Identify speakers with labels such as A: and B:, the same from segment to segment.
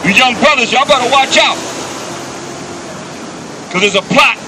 A: You young brothers, y'all better watch out. Because there's a plot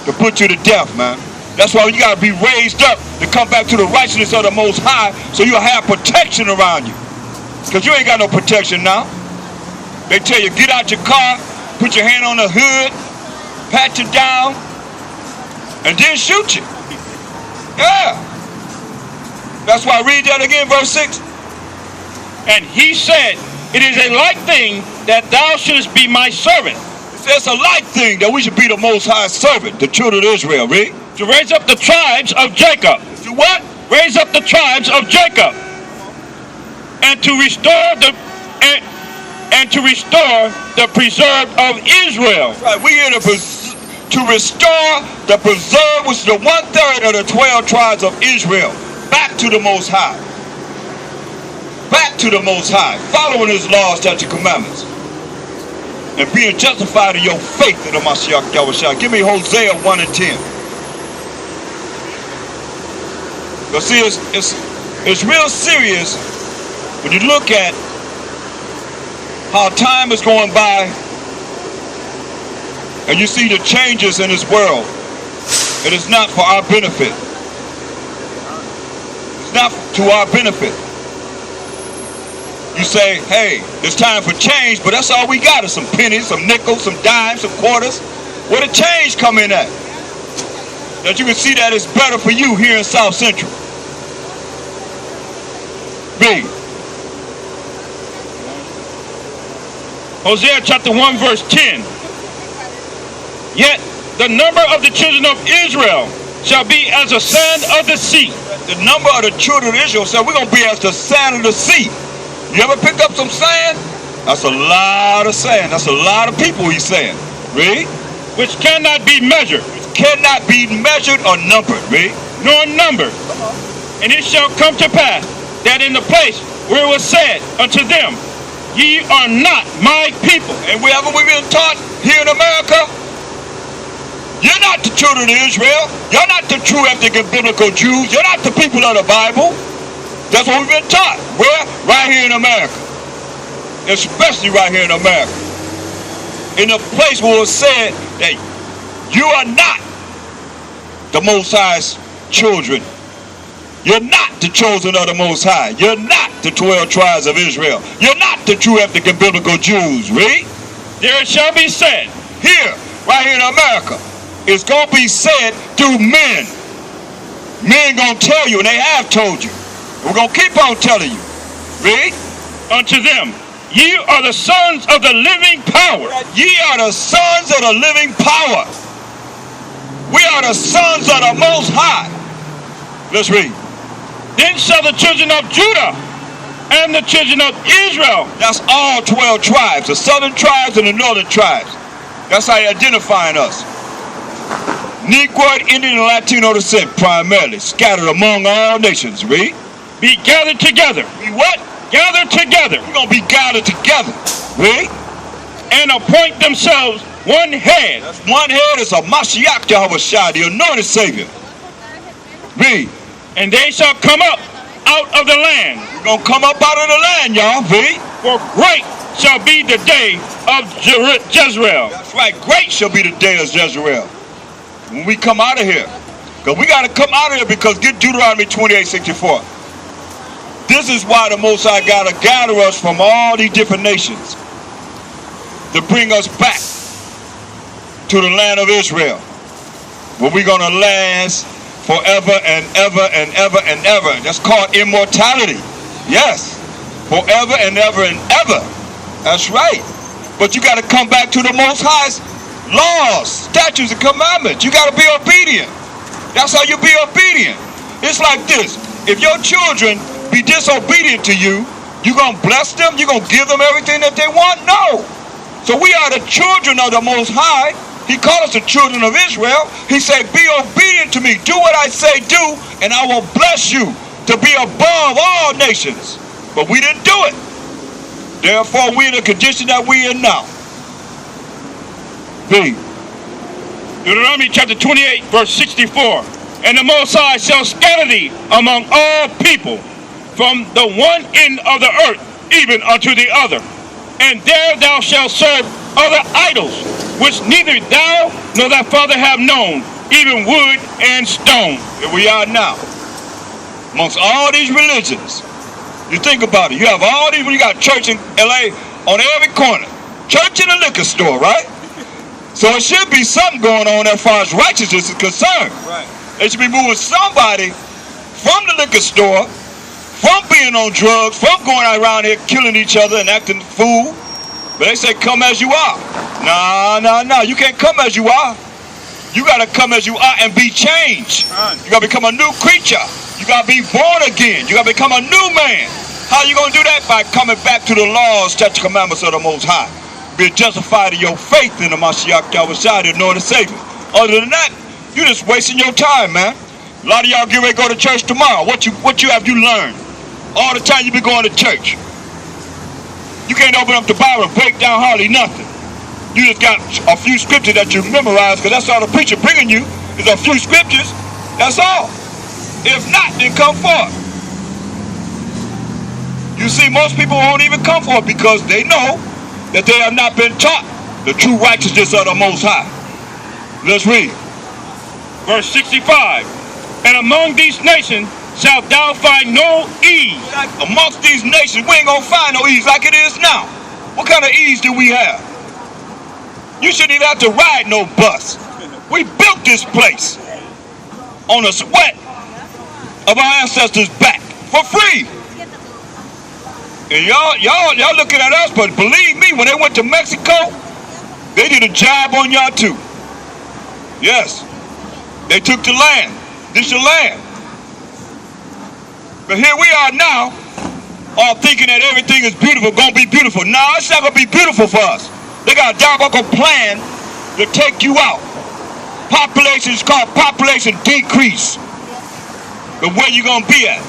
A: to put you to death, man. That's why you got to be raised up to come back to the righteousness of the Most High so you'll have protection around you. Because you ain't got no protection now. They tell you, get out your car, put your hand on the hood, pat you down, and then shoot you. Yeah. That's why I read that again, verse 6.
B: And he said, it is a light thing that thou shouldest be my servant.
A: It's a light thing that we should be the Most High servant, the children of Israel, read.
B: To raise up the tribes of Jacob.
A: To what?
B: Raise up the tribes of Jacob. And to restore the preserved of Israel.
A: Right, we here to restore the preserved, which is the 1/3 of the 12 tribes of Israel, back to the Most High. Back to the Most High, following His laws, statutes, commandments, and being justified in your faith in the Mashiach Yahushua. Give me Hosea 1 and 10. But see, it's real serious when you look at how time is going by and you see the changes in this world. It is not for our benefit. It's not to our benefit. You say, hey, it's time for change, but that's all we got is some pennies, some nickels, some dimes, some quarters. Where the change come in at? That you can see that it's better for you here in South Central. Read.
B: Hosea chapter 1 verse 10. Yet the number of the children of Israel shall be as the sand of the sea.
A: The number of the children of Israel said we're going to be as the sand of the sea. You ever pick up some sand? That's a lot of sand. That's a lot of people he's saying. Read.
B: Which cannot be measured.
A: Which cannot be measured or numbered. Read.
B: Nor numbered. And it shall come to pass that in the place where it was said unto them, ye are not my people.
A: And wherever we've been taught here in America, you're not the children of Israel. You're not the true ethnic and biblical Jews. You're not the people of the Bible. That's what we've been taught. Where? Right here in America. Especially right here in America. In a place where it was said that you are not the Most High's children. You're not the chosen of the Most High. You're not the 12 tribes of Israel. You're not the true ethnic and biblical Jews. Read.
B: There it shall be said.
A: Here, right here in America, it's going to be said through men. Men going to tell you, and they have told you. We're going to keep on telling you. Read.
B: Unto them, ye are the sons of the living power.
A: Ye are the sons of the living power. We are the sons of the Most High. Let's read.
B: Then shall the children of Judah and the children of Israel.
A: That's all 12 tribes, the southern tribes and the northern tribes. That's how you're identifying us. Negroid, Indian, and Latino descent primarily, scattered among all nations. Read.
B: Be gathered together.
A: Be what?
B: Gathered together.
A: We're going to be gathered together. Read.
B: And appoint themselves one head.
A: That's one head is a Mashiach Yahushua, the anointed Savior. Read.
B: And they shall come up out of the land.
A: We're going to come up out of the land, y'all. Read.
B: For great shall be the day of Jezreel.
A: That's right. Great shall be the day of Jezreel. When we come out of here. Because we got to come out of here because get Deuteronomy 28:64. This is why the Most High got to gather us from all these different nations to bring us back to the land of Israel, where we're going to last forever and ever and ever and ever. That's called immortality. Yes. Forever and ever and ever. That's right. But you got to come back to the Most High's laws, statutes, and commandments. You got to be obedient. That's how you be obedient. It's like this. If your children be disobedient to you, you going to bless them? You going to give them everything that they want? No. So we are the children of the Most High. He called us the children of Israel. He said, be obedient to me. Do what I say do, and I will bless you to be above all nations. But we didn't do it. Therefore, we're in the condition that we're in now. Read.
B: Deuteronomy chapter 28, verse 64. And the Most High shall scatter thee among all people, from the one end of the earth even unto the other. and there thou shalt serve other idols, which neither thou nor thy father have known, even wood and stone.
A: Here we are now. Amongst all these religions, you think about it. You have all these, you got church in LA on every corner. Church and a liquor store, right? So it should be something going on as far as righteousness is concerned.
B: Right.
A: They should be moving somebody from the liquor store, from being on drugs, from going around here killing each other and acting fool. But they say, come as you are. No. You can't come as you are. You got to come as you are and be changed. You got to become a new creature. You got to be born again. You got to become a new man. How you going to do that? By coming back to the laws, statutes, commandments of the Most High. Be justified in your faith in the Mashiach Yahushua, the Lord and Savior. Other than that, you're just wasting your time, man. A lot of y'all get ready to go to church tomorrow. What you have you learned? All the time you be going to church. You can't open up the Bible and break down hardly nothing. You just got a few scriptures that you memorize, because that's all the preacher bringing you is a few scriptures. That's all. If not, then come forth. You see, most people won't even come forth because they know that they have not been taught the true righteousness of the Most High. Let's read.
B: Verse 65. And among these nations shalt thou find no ease.
A: Like amongst these nations, we ain't gonna find no ease like it is now. What kind of ease do we have? You shouldn't even have to ride no bus. We built this place on the sweat of our ancestors' back for free. And y'all looking at us, but believe me, when they went to Mexico, they did a job on y'all too. Yes, they took the land. This your land. But here we are now, all thinking that everything is beautiful, gonna be beautiful. No, it's not gonna be beautiful for us. They got a diabolical plan to take you out. Population is called population decrease. But where you gonna be at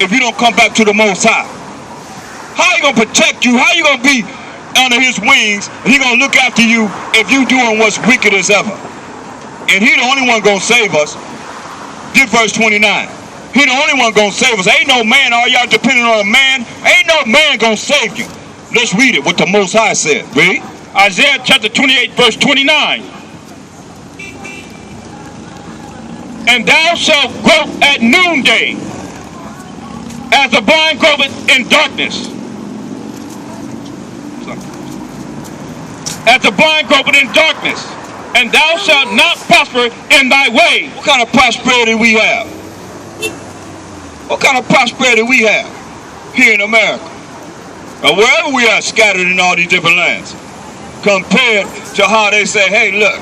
A: if you don't come back to the Most High? How you gonna protect you? How you gonna be under his wings and he gonna look after you if you doing what's wicked as ever? And he the only one gonna save us. Get verse 29. He the only one gonna save us. Ain't no man, all y'all depending on a man. Ain't no man gonna save you. Let's read it, what the Most High said. Read.
B: Isaiah chapter 28, verse 29. And thou shalt grope at noonday, as the blind gropeth in darkness. As the blind gropeth in darkness, and thou shalt not prosper in thy way.
A: What kind of prosperity we have? What kind of prosperity we have here in America? Or wherever we are scattered in all these different lands, compared to how they say, hey, look,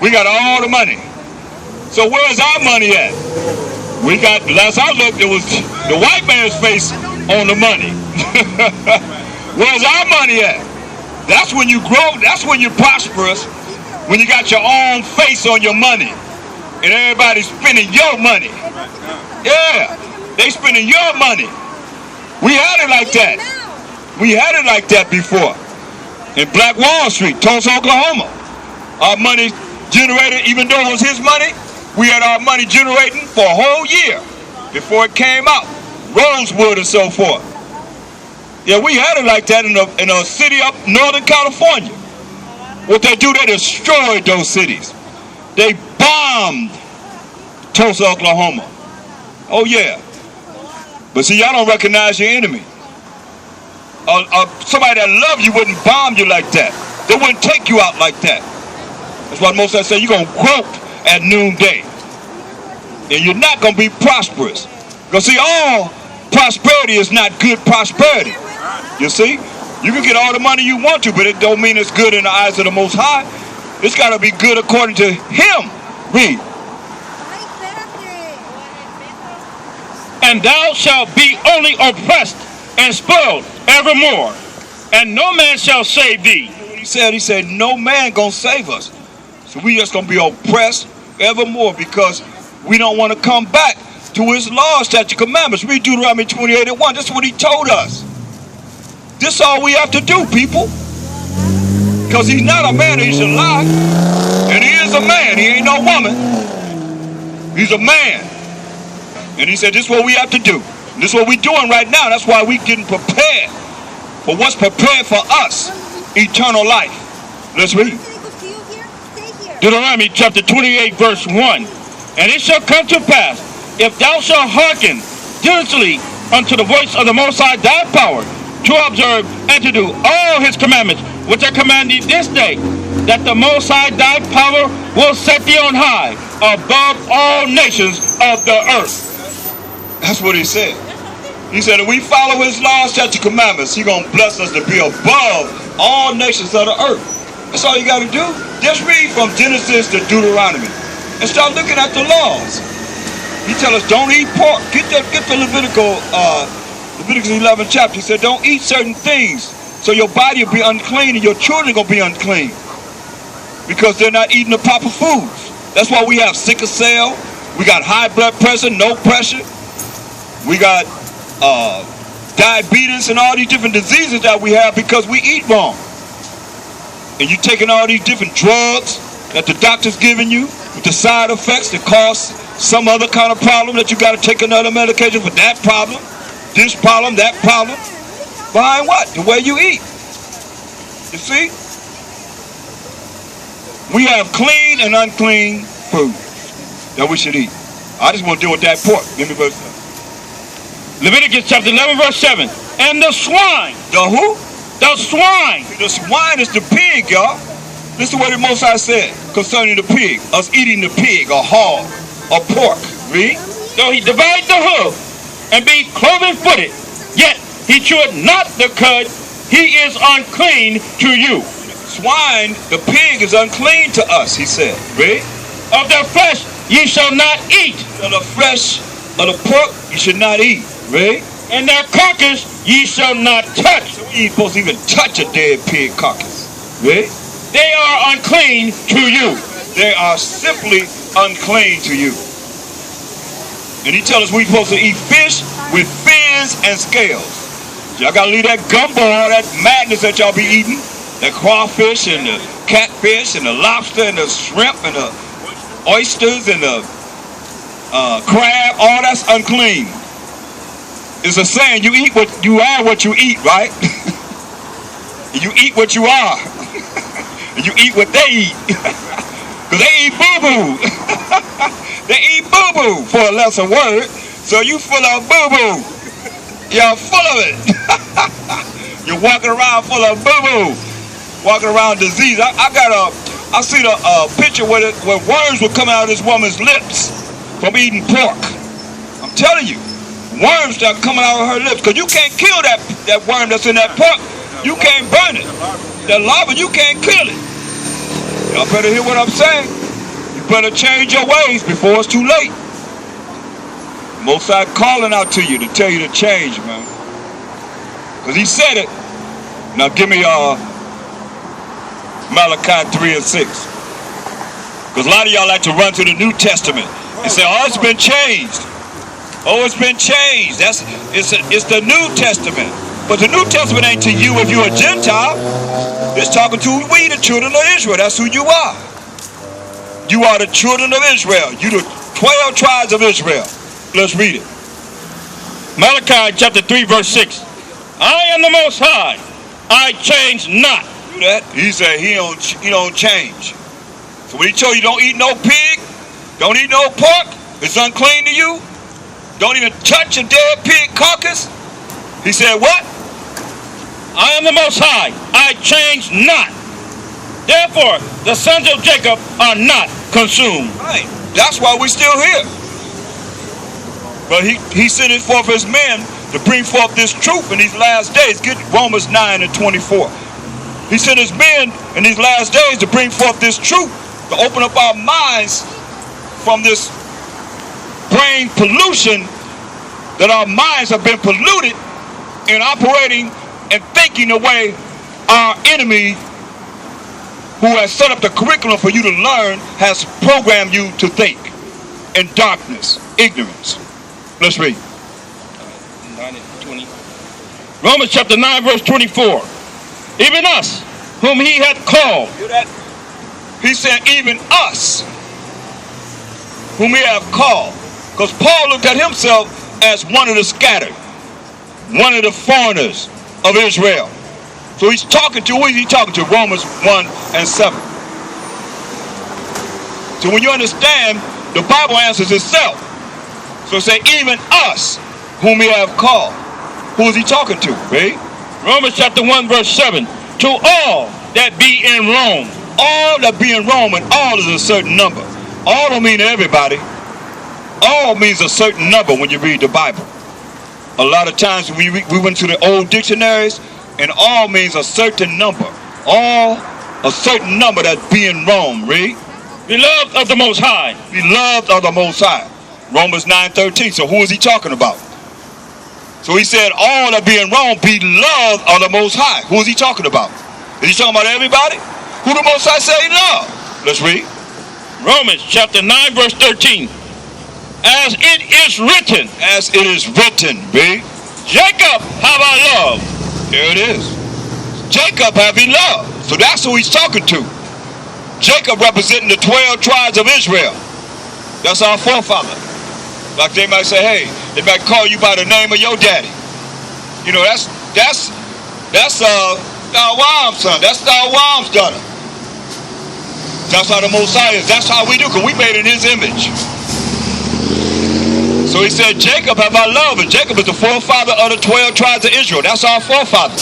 A: we got all the money. So where's our money at? We got, last I looked, it was the white man's face on the money. Where's our money at? That's when you grow, that's when you're prosperous, when you got your own face on your money and everybody's spending your money. Yeah, they spending your money. We had it like that. We had it like that before. In Black Wall Street, Tulsa, Oklahoma. Our money generated, even though it was his money, we had our money generating for a whole year before it came out. Rosewood and so forth. Yeah, we had it like that in a city up Northern California. What they do, they destroyed those cities. They bombed Tulsa, Oklahoma. Oh yeah. But see, y'all don't recognize your enemy. Somebody that loved you wouldn't bomb you like that. They wouldn't take you out like that. That's why most of us say you're going to grope at noonday. And you're not going to be prosperous. Because see, all prosperity is not good prosperity. You see? You can get all the money you want to, but it don't mean it's good in the eyes of the Most High. It's got to be good according to him. Read.
B: And thou shalt be only oppressed and spoiled evermore, and no man shall save thee.
A: What he said? He said, no man gonna save us. So we just gonna be oppressed evermore because we don't want to come back to his laws, statutes, commandments. Read Deuteronomy 28:1. That's what he told us. This is all we have to do, people. Because he's not a man, he should lie. And he is a man, he ain't no woman. He's a man. And he said, this is what we have to do. This is what we're doing right now. That's why we're getting prepared for what's prepared for us, eternal life. Let's read.
B: Deuteronomy chapter 28, verse 1. And it shall come to pass, if thou shalt hearken diligently unto the voice of the Most High thy power, to observe and to do all his commandments, which I command thee this day, that the Most High thy power will set thee on high above all nations of the earth.
A: That's what he said. He said, if we follow his laws, statutes, commandments, he's going to bless us to be above all nations of the earth. That's all you got to do. Just read from Genesis to Deuteronomy and start looking at the laws. He tell us don't eat pork. Get the Leviticus 11 chapter. He said don't eat certain things so your body will be unclean and your children going to be unclean because they're not eating the proper foods. That's why we have sickle cell. We got high blood pressure, no pressure. We got diabetes and all these different diseases that we have because we eat wrong. And you're taking all these different drugs that the doctor's giving you with the side effects that cause some other kind of problem that you got to take another medication for that problem, this problem, that problem. Behind what? The way you eat. You see? We have clean and unclean food that we should eat. I just want to deal with that pork. Give me verse 7.
B: Leviticus chapter 11, verse 7. And the swine.
A: The who?
B: The swine.
A: The swine is the pig, y'all. This is what the Most High said concerning the pig. Us eating the pig, or hog, or pork. Read.
B: Though he divide the hoof and be cloven-footed, yet he cheweth not the cud, he is unclean to you.
A: Swine, the pig, is unclean to us, he said. Read.
B: Of their flesh ye shall not eat.
A: Of the flesh of the pork you should not eat. Read.
B: And their carcass ye shall not touch.
A: So we ain't supposed to even touch a dead pig carcass. Read.
B: They are unclean to you.
A: They are simply unclean to you. And he tells us we're supposed to eat fish with fins and scales. Y'all got to leave that gumbo, all that madness that y'all be eating. The crawfish and the catfish and the lobster and the shrimp and the oysters and the crab. All that's unclean. It's a saying, you eat what you are, what you eat, right? You eat what you are. And you eat what they eat. Because they eat boo-boo. They eat boo-boo, for a lesser word. So you full of boo-boo. You're full of it. You're walking around full of boo-boo. Walking around disease. I seen a picture where worms would come out of this woman's lips from eating pork. I'm telling you. Worms that are coming out of her lips. Because you can't kill that worm that's in that pork. You can't burn it. That larva, you can't kill it. Y'all better hear what I'm saying. You better change your ways before it's too late. Most High calling out to you to tell you to change, man. Because he said it. Now give me Malachi 3 and 6. Because a lot of y'all like to run to the New Testament and say, oh, it's been changed. Oh, it's been changed. It's the New Testament. But the New Testament ain't to you if you're a Gentile. It's talking to we, the children of Israel. That's who you are. You are the children of Israel. You the 12 tribes of Israel. Let's read it.
B: Malachi chapter 3, verse 6. I am the Most High. I change not.
A: Do that. He said he don't change. So when he told you don't eat no pig, don't eat no pork, it's unclean to you. Don't even touch a dead pig carcass. He said what?
B: I am the Most High, I change not. Therefore, the sons of Jacob are not consumed.
A: Right. That's why we're still here. But he sent forth his men to bring forth this truth in these last days. Get Romans 9 and 24. He sent his men in these last days to bring forth this truth, to open up our minds from this brain pollution, that our minds have been polluted in operating and thinking the way our enemy, who has set up the curriculum for you to learn, has programmed you to think in darkness, ignorance. Let's read.
B: 9 and 20. Romans chapter 9, verse 24. Even us, whom he hath called.
A: Hear that? He said, even us, whom he hath called. Because Paul looked at himself as one of the scattered, one of the foreigners of Israel. So he's talking to, who is he talking to? Romans 1 and 7. So when you understand, the Bible answers itself. So say, even us, whom he have called. Who is he talking to, right?
B: Romans chapter 1 verse 7. To all that be in Rome.
A: All that be in Rome, and all is a certain number. All don't mean everybody. All means a certain number when you read the Bible. A lot of times we went to the old dictionaries, and all means a certain number. All, a certain number that be in Rome, read.
B: Beloved of the Most High.
A: Beloved of the Most High. Romans 9:13. So who is he talking about? So he said, all that be in Rome, beloved of the Most High. Who is he talking about? Is he talking about everybody? Who the Most High say he love? Let's read.
B: Romans chapter 9 verse 13. As it is written.
A: As it is written, read.
B: Jacob have I loved.
A: There it is. Jacob have he loved. So that's who he's talking to. Jacob representing the 12 tribes of Israel. That's our forefather. Like they might say, hey, they might call you by the name of your daddy. You know, that's Darwam's son. That's Darwam's daughter. That's how the Messiah is. That's how we do, because we made in his image. So he said, Jacob have I loved, and Jacob is the forefather of the 12 tribes of Israel. That's our forefather.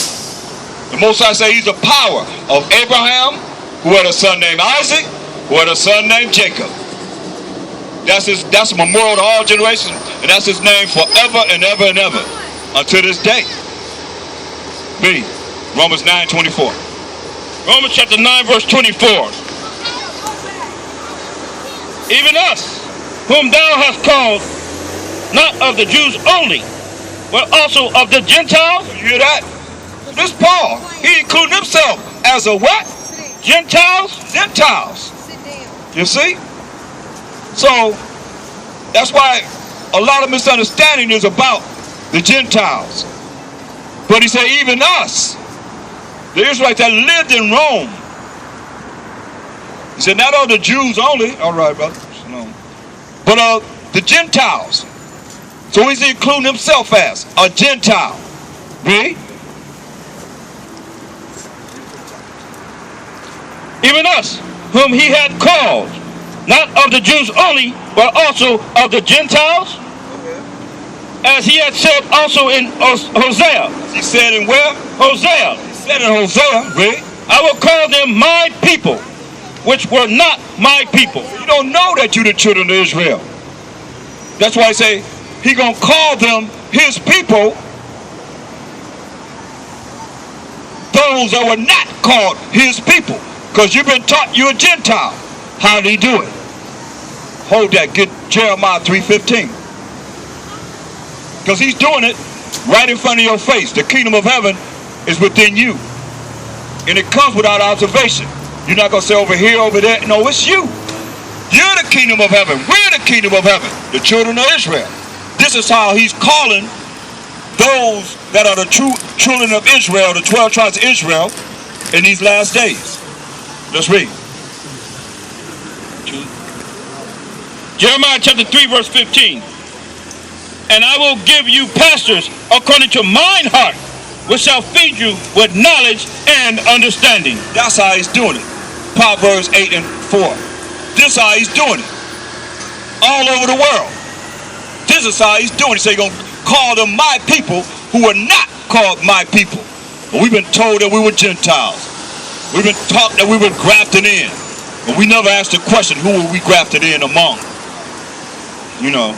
A: The Messiah say he's the power of Abraham, who had a son named Isaac, who had a son named Jacob. That's a memorial to all generations, and that's his name forever and ever and ever until this day. B. Romans 9:24.
B: Romans chapter 9 verse 24. Even us, whom thou hast called, not of the Jews only, but also of the Gentiles.
A: You hear that? This Paul, he included himself as a what?
B: Gentiles?
A: Gentiles. You see? So, that's why a lot of misunderstanding is about the Gentiles. But he said, even us, the Israelites that lived in Rome. He said, not of the Jews only. All right, brother. No. But of the Gentiles. So he's including himself as a Gentile. Read.
B: Even us, whom he had called, not of the Jews only, but also of the Gentiles, as he had said also in Hosea.
A: He said in where?
B: Hosea.
A: He said in Hosea, read.
B: I will call them my people, which were not my people.
A: You don't know that you're the children of Israel. That's why I say he gonna call them his people, those that were not called his people. Because you've been taught you're a Gentile. How did he do it? Hold that. Get Jeremiah 3:15. Because he's doing it right in front of your face. The kingdom of heaven is within you. And it comes without observation. You're not going to say over here, over there. No, it's you. You're the kingdom of heaven. We're the kingdom of heaven. The children of Israel. This is how he's calling those that are the true children of Israel, the 12 tribes of Israel, in these last days. Let's read.
B: Jeremiah chapter 3 verse 15. And I will give you pastors according to mine heart, which shall feed you with knowledge and understanding.
A: That's how he's doing it. Proverbs 8 and 4. This is how he's doing it. All over the world. This is how he's doing it. He said he's going to call them my people who were not called my people. But we've been told that we were Gentiles. We've been taught that we were grafted in. But we never asked the question, who were we grafted in among? You know,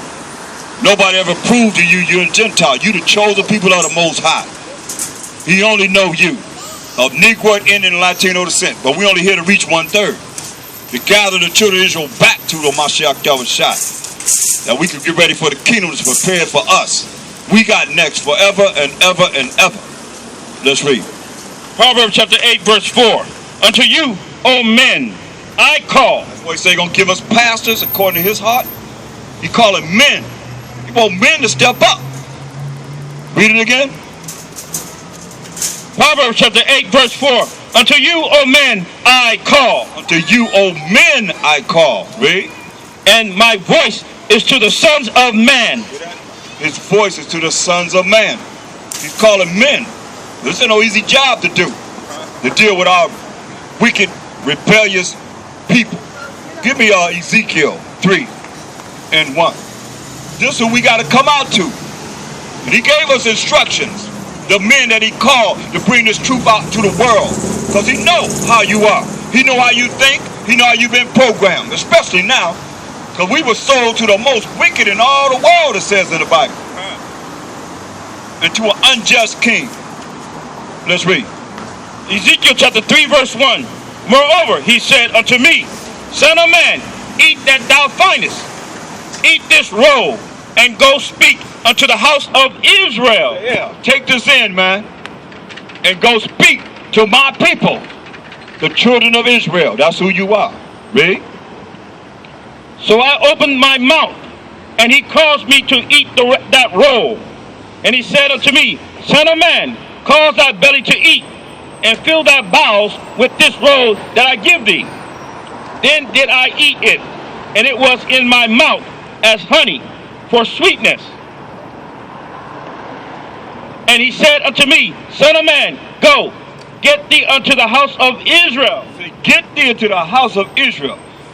A: nobody ever proved to you you're a Gentile. You the chosen people of the Most High. He only know you. Of Negro, Indian, and Latino descent. But we only here to reach 1/3. To gather the children of Israel back to the Mashiach Yahushua. That we could get ready for the kingdom that's prepared for us. We got next forever and ever and ever. Let's read.
B: Proverbs chapter 8 verse 4. Unto you, O men, I call.
A: That's why he say he's going to give us pastors according to his heart. He calling men. He want men to step up. Read it again.
B: Proverbs chapter 8 verse 4. Unto you, O men, I call.
A: Unto you, O men, I call. Read.
B: And my voice is to the sons of man.
A: His voice is to the sons of man. He's calling men. This ain't no easy job to do. to deal with our wicked, rebellious people. Give me Ezekiel 3:1. This is who we got to come out to. And he gave us instructions, the men that he called to bring this truth out to the world. Because he know how you are. He know how you think. He know how you've been programmed, especially now. Because we were sold to the most wicked in all the world, it says in the Bible. And to an unjust king. Let's read.
B: Ezekiel chapter 3 verse 1. Moreover, he said unto me, Son of man, eat that thou findest. Eat this roll, and go speak unto the house of Israel.
A: Yeah, take this in, man. And go speak to my people, the children of Israel. That's who you are. Read.
B: So I opened my mouth, and he caused me to eat that roll. And he said unto me, Son of man, cause thy belly to eat, and fill thy bowels with this roll that I give thee. Then did I eat it, and it was in my mouth as honey for sweetness. And he said unto me, Son of man, go, get thee unto the house of Israel.
A: Get thee into the house of Israel.